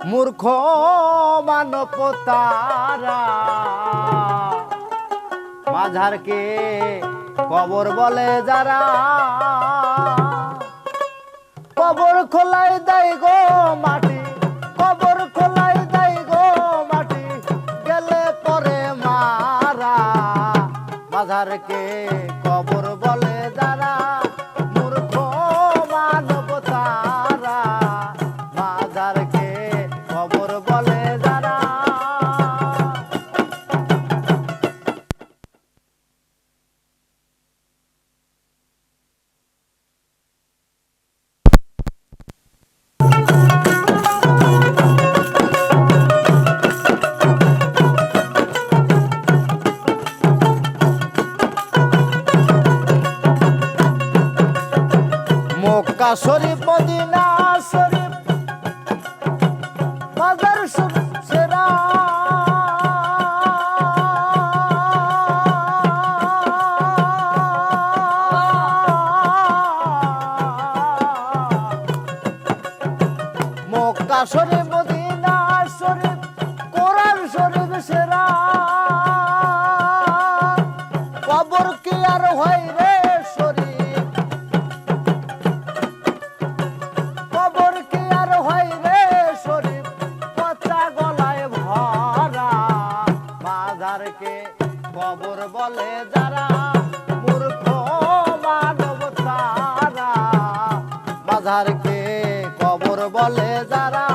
মূর্খ মানব তারা মাঝারকে কবর বলে যারা কবর খোলাই দেয় গো মাটি কবর খোলাই দেয় গো মাটি গেলে পরে মারা মাঝারকে কবর বলে যারা মূর্খ মানব তারা মাঝারকে কবর বলে যারা মক্কা শরীফ মদিনা শরীফ মাজার শরীফ সেরা মক্কা শরীফ মদিনা শরীফ কোরআন শরীফ সেরা কবর কি আর হয় রে কবর বলে যারা মূর্খ মানব তারা মাঝারকে কবর বলে যারা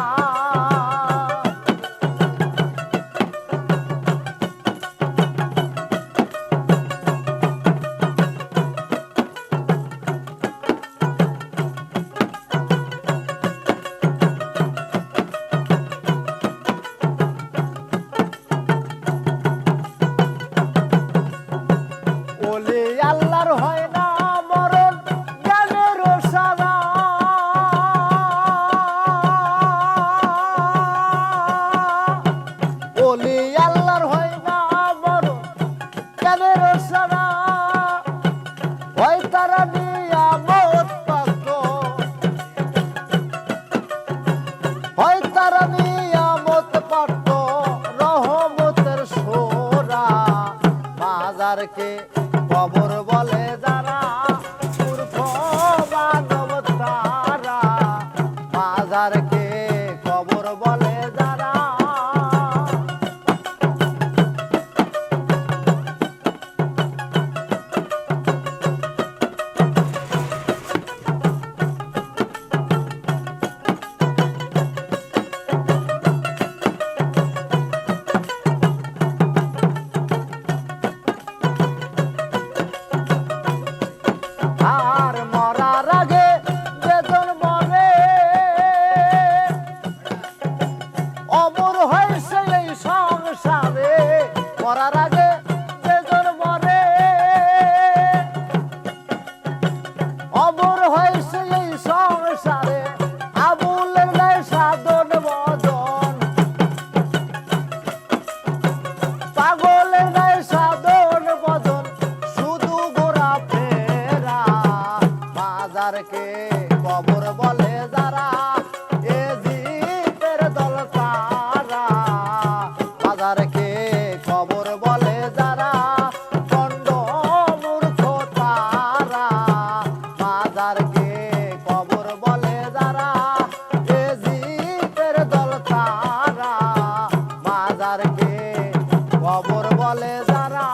আল্লাহর হয় না মরণ জ্ঞানের সারা ওলি আল্লাহর হয় না মরণ জ্ঞানের সারা হয় তারা নিয়ামত প্রাপ্ত হয় তারা নিয়ামত প্রাপ্ত রহমতের সোরা মাজারকে কবর বলে যারা মূর্খ মানব তারা মাজারকে কবর বলে যারা আর মরার আগে বেদন মরে অমর হয়েছে এই সংসারে মরার আগে বেদন মরে অমর হয়েছে এই সংসারে আবুলের নাই সাধন বদন পাগলের নাই সাধন বদন শুধু গোরা ফেরা মাজারকে কবর বলে যারা এ জিতের দল তারা মাজারকে কবর বলে যারা চন্ড মূর্খ তারা মাজারকে কবর বলে যারা এ জিতের দল তারা মাজারকে কবর বলে যারা